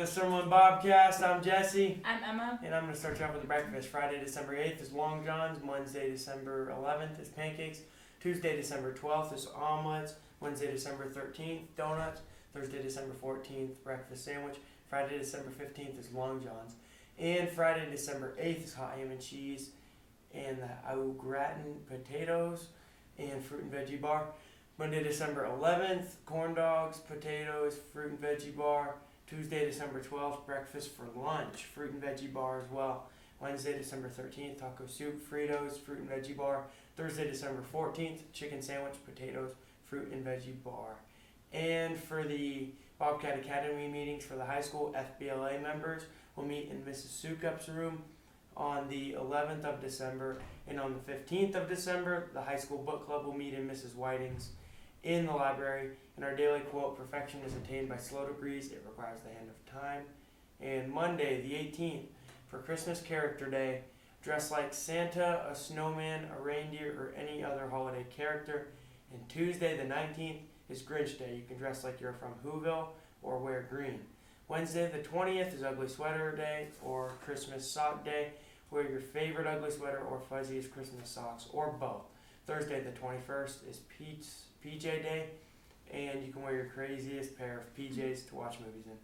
The Summerlin Bobcast, I'm Jesse. I'm Emma. And I'm going to start you off with the breakfast. Friday, December 8th is Long Johns. Wednesday, December 11th is pancakes. Tuesday, December 12th is omelets. Wednesday, December 13th, donuts. Thursday, December 14th, breakfast sandwich. Friday, December 15th is Long Johns. And Friday, December 8th is hot ham and cheese. And the au gratin potatoes and fruit and veggie bar. Monday, December 11th, corn dogs, potatoes, fruit and veggie bar. Tuesday, December 12th, breakfast for lunch, fruit and veggie bar as well. Wednesday, December 13th, taco soup, Fritos, fruit and veggie bar. Thursday, December 14th, chicken sandwich, potatoes, fruit and veggie bar. And for the Bobcat Academy meetings for the high school FBLA members, we'll meet in Mrs. Sukup's room on the 11th of December. And on the 15th of December, the high school book club will meet in Mrs. Whiting's in the library. And our daily quote, perfection is attained by slow degrees, it requires the hand of time. And Monday, the 18th, for Christmas Character Day, dress like Santa, a snowman, a reindeer, or any other holiday character. And Tuesday, the 19th, is Grinch Day. You can dress like you're from Whoville or wear green. Wednesday, the 20th, is Ugly Sweater Day or Christmas Sock Day. Wear your favorite ugly sweater or fuzziest Christmas socks, or both. Thursday, the 21st, is PJ Day, and you can wear your craziest pair of PJs to watch movies in.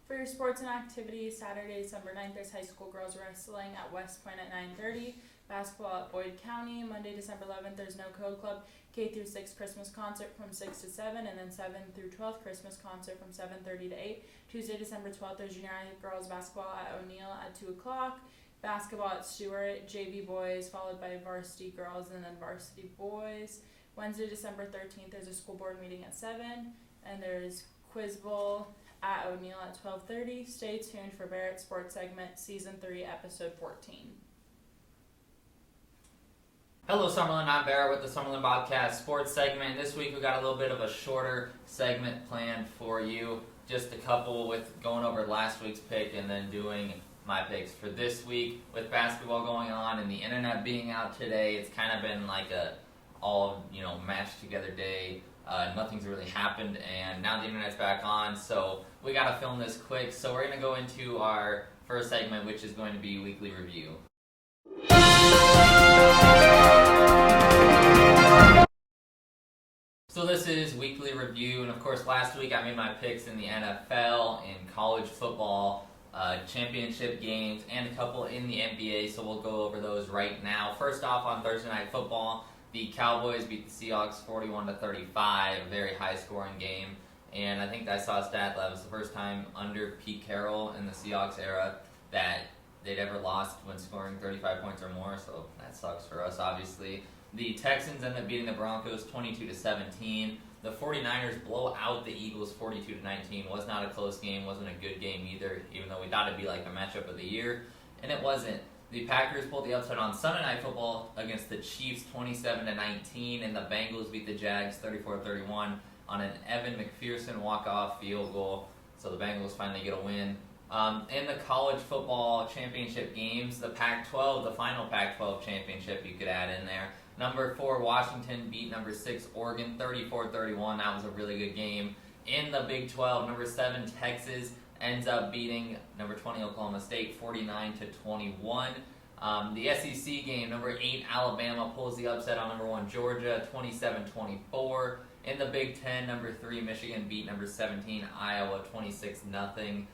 For your sports and activities, Saturday, December 9th, there's high school girls wrestling at West Point at 9:30, basketball at Boyd County. Monday, December 11th, there's no code club, K through 6 Christmas concert from 6 to 7, and then 7 through 12 Christmas concert from 7:30 to 8. Tuesday, December 12th, there's junior high girls basketball at O'Neill at 2 o'clock. Basketball at Stewart, JV boys, followed by varsity girls and then varsity boys. Wednesday, December 13th, there's a school board meeting at 7, and there's Quiz Bowl at O'Neill at 12:30. Stay tuned for Barretts Sport Segment, Season 3, Episode 14. Hello Summerlin, I'm Barrett with the Summerlin Bobcat Sports Segment. This week we got a little bit of a shorter segment planned for you. Just a couple with going over last week's pick and then doing my picks for this week. With basketball going on and the internet being out today, it's kind of been like a all mashed together day. Nothing's really happened, and now the internet's back on, so we gotta film this quick. So we're gonna go into our first segment, which is going to be weekly review. So this is weekly review, and of course last week I made my picks in the NFL, in college football, championship games, and a couple in the NBA, so we'll go over those right now. First off, on Thursday Night Football, the Cowboys beat the Seahawks 41-35, a very high-scoring game, and I think I saw a stat that was the first time under Pete Carroll in the Seahawks era that they'd ever lost when scoring 35 points or more, so that sucks for us, obviously. The Texans ended up beating the Broncos 22-17. The 49ers blow out the Eagles 42-19. Was not a close game, wasn't a good game either, even though we thought it'd be like a matchup of the year, and it wasn't. The Packers pulled the upset on Sunday Night Football against the Chiefs 27-19, and the Bengals beat the Jags 34-31 on an Evan McPherson walk-off field goal, so the Bengals finally get a win. In the college football championship games, the Pac-12, the final Pac-12 championship you could add in there, number 4 Washington beat number 6 Oregon 34-31. That was a really good game. In the Big 12, number 7 Texas ends up beating number 20 Oklahoma State 49-21. The SEC game, number 8 Alabama pulls the upset on number 1 Georgia 27-24. In the Big 10, number 3 Michigan beat number 17 Iowa 26-0.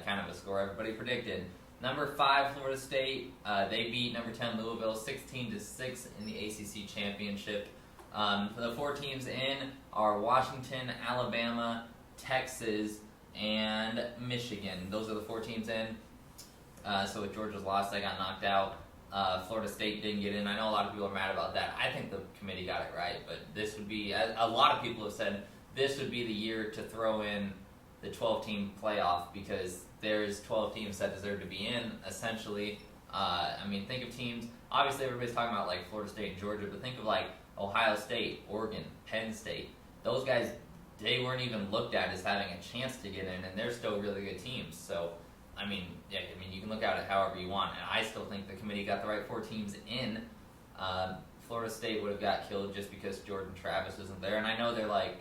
Kind of a score everybody predicted. Number 5 Florida State, they beat number 10 Louisville 16-6 in the ACC championship. For the 4 teams in are Washington, Alabama, Texas, and Michigan. Those are the 4 teams in. So with Georgia's loss, they got knocked out. Florida State didn't get in. I know a lot of people are mad about that. I think the committee got it right, but this would be, a lot of people have said, this would be the year to throw in the 12-team playoff because there's 12 teams that deserve to be in, essentially. Think of teams, obviously everybody's talking about like Florida State and Georgia, but think of like Ohio State, Oregon, Penn State. Those guys, they weren't even looked at as having a chance to get in, and they're still really good teams. So, you can look at it however you want, and I still think the committee got the right 4 teams in. Florida State would have got killed just because Jordan Travis isn't there, and I know they're like,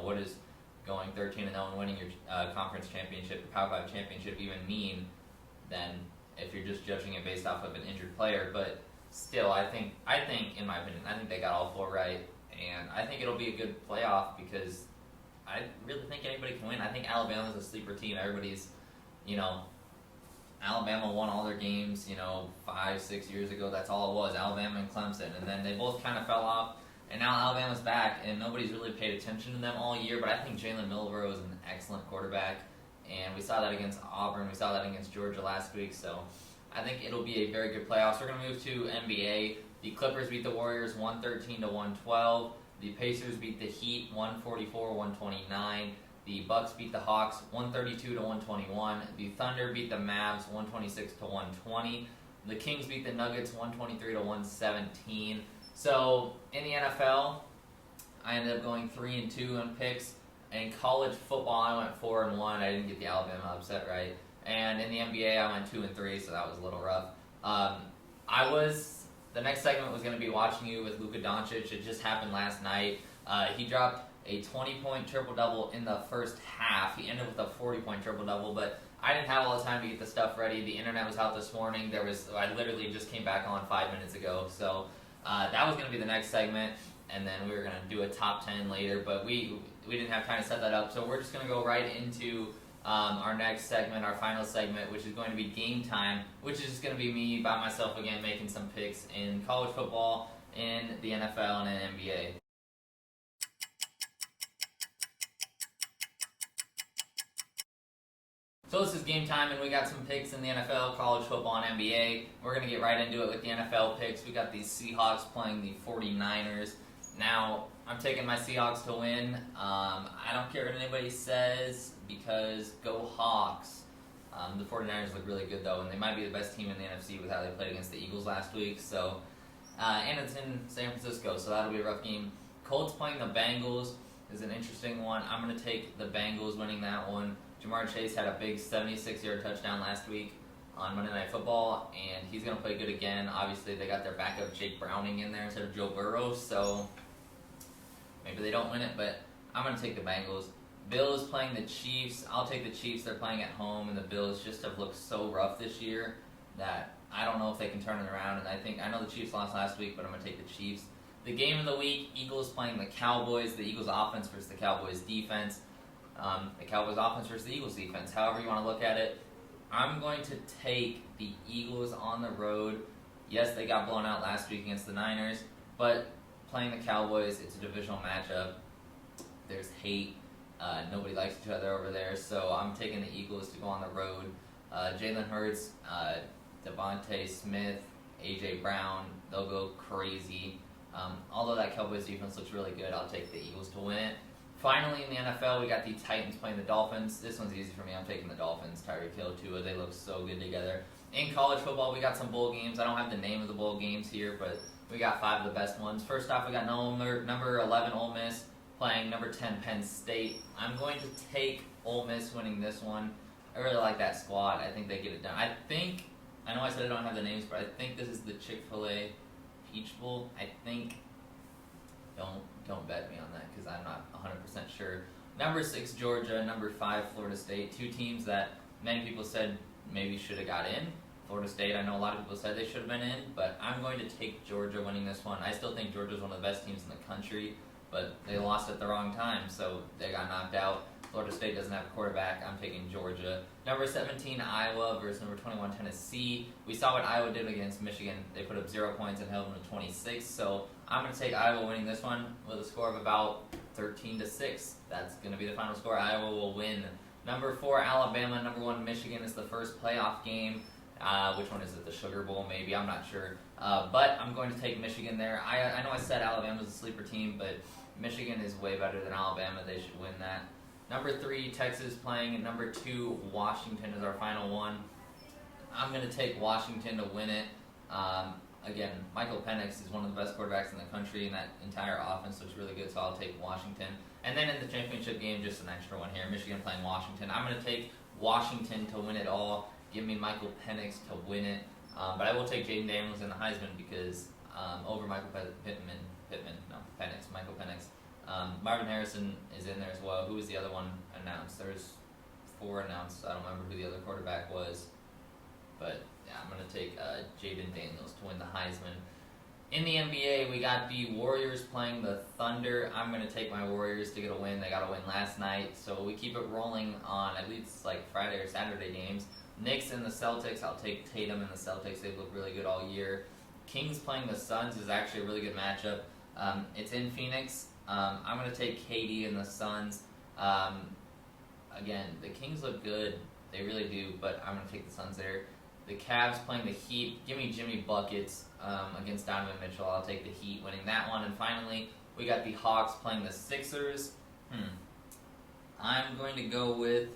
what is going 13-0 and winning your conference championship, your Power 5 championship even mean than if you're just judging it based off of an injured player. But still, I think in my opinion, I think they got all 4 right, and I think it'll be a good playoff because I really think anybody can win. I think Alabama's a sleeper team. Everybody's, Alabama won all their games, 5-6 years ago. That's all it was, Alabama and Clemson. And then they both kind of fell off. And now Alabama's back, and nobody's really paid attention to them all year. But I think Jalen Milroe is an excellent quarterback. And we saw that against Auburn. We saw that against Georgia last week. So I think it'll be a very good playoffs. We're going to move to NBA. The Clippers beat the Warriors 113-112. The Pacers beat the Heat 144-129. The Bucks beat the Hawks 132-121. The Thunder beat the Mavs 126-120. The Kings beat the Nuggets 123-117. So in the NFL, I ended up going 3-2 on picks. In college football, I went 4-1. I didn't get the Alabama upset right. And in the NBA, I went 2-3, so that was a little rough. The next segment was going to be watching you with Luka Doncic. It just happened last night. He dropped a 20-point triple-double in the first half. He ended with a 40-point triple-double, but I didn't have all the time to get the stuff ready. The internet was out this morning. I literally just came back on 5 minutes ago. So that was going to be the next segment, and then we were going to do a top 10 later, but we didn't have time to set that up. So we're just going to go right into our next segment, our final segment, which is going to be Game Time, which is just going to be me by myself again making some picks in college football, in the NFL, and in NBA. So this is Game Time, and we got some picks in the NFL, college football, and NBA. We're going to get right into it with the NFL picks. We got the Seahawks playing the 49ers. Now, I'm taking my Seahawks to win. I don't care what anybody says because go Hawks. The 49ers look really good, though, and they might be the best team in the NFC with how they played against the Eagles last week. So, and it's in San Francisco, so that'll be a rough game. Colts playing the Bengals is an interesting one. I'm going to take the Bengals winning that one. Jamar Chase had a big 76-yard touchdown last week on Monday Night Football, and he's going to play good again. Obviously, they got their backup Jake Browning in there instead of Joe Burrow, so maybe they don't win it, but I'm going to take the Bengals. Bills playing the Chiefs. I'll take the Chiefs. They're playing at home, and the Bills just have looked so rough this year that I don't know if they can turn it around, and I know the Chiefs lost last week, but I'm going to take the Chiefs. The game of the week, Eagles playing the Cowboys. The Eagles offense versus the Cowboys defense. The Cowboys offense versus the Eagles defense. However you want to look at it, I'm going to take the Eagles on the road. Yes, they got blown out last week against the Niners, but playing the Cowboys, it's a divisional matchup. There's hate. Nobody likes each other over there, so I'm taking the Eagles to go on the road. Jalen Hurts, Devontae Smith, A.J. Brown, they'll go crazy. Although that Cowboys defense looks really good, I'll take the Eagles to win it. Finally, in the NFL, we got the Titans playing the Dolphins. This one's easy for me. I'm taking the Dolphins. Tyreek Hill, Tua, they look so good together. In college football, we got some bowl games. I don't have the name of the bowl games here, but we got 5 of the best ones. First off, we got number 11 Ole Miss playing number 10 Penn State. I'm going to take Ole Miss winning this one. I really like that squad. I think they get it done. I know I said I don't have the names, but I think this is the Chick-fil-A Peach Bowl. I think. Don't bet me on that because I'm not 100% sure. Number 6, Georgia. Number 5, Florida State. 2 teams that many people said maybe should have got in. Florida State, I know a lot of people said they should have been in, but I'm going to take Georgia winning this one. I still think Georgia's one of the best teams in the country, but they lost at the wrong time, so they got knocked out. Florida State doesn't have a quarterback. I'm taking Georgia. Number 17, Iowa versus number 21, Tennessee. We saw what Iowa did against Michigan. They put up 0 points and held them to 26. So I'm going to take Iowa winning this one with a score of about 13-6. That's going to be the final score. Iowa will win. Number 4, Alabama. Number 1, Michigan is the first playoff game. Which one is it? The Sugar Bowl, maybe. I'm not sure. But I'm going to take Michigan there. I know I said Alabama's a sleeper team, but Michigan is way better than Alabama. They should win that. Number 3, Texas playing, and number 2, Washington is our final one. I'm going to take Washington to win it. Again, Michael Penix is one of the best quarterbacks in the country, and that entire offense looks really good, so I'll take Washington. And then in the championship game, just an extra one here, Michigan playing Washington. I'm going to take Washington to win it all. Give me Michael Penix to win it. But I will take Jaden Daniels in the Heisman because over Michael Penix. Marvin Harrison is in there as well. Who was the other one announced? There's 4 announced. I don't remember who the other quarterback was. But yeah, I'm going to take Jaden Daniels to win the Heisman. In the NBA, we got the Warriors playing the Thunder. I'm going to take my Warriors to get a win. They got a win last night. So we keep it rolling on at least like Friday or Saturday games. Knicks and the Celtics. I'll take Tatum and the Celtics. They've looked really good all year. Kings playing the Suns is actually a really good matchup. It's in Phoenix. I'm going to take KD and the Suns. Again, the Kings look good. They really do, but I'm going to take the Suns there. The Cavs playing the Heat. Give me Jimmy Buckets against Donovan Mitchell. I'll take the Heat winning that one. And finally, we got the Hawks playing the Sixers. I'm going to go with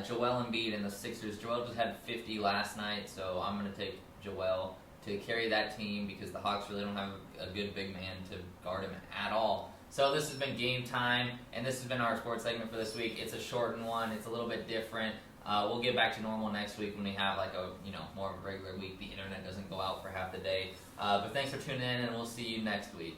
Joel Embiid and the Sixers. Joel just had 50 last night, so I'm going to take Joel to carry that team because the Hawks really don't have a good big man to guard him at all. So this has been Game Time, and this has been our sports segment for this week. It's a shortened one. It's a little bit different. We'll get back to normal next week when we have like a more of a regular week. The internet doesn't go out for half the day. But thanks for tuning in, and we'll see you next week.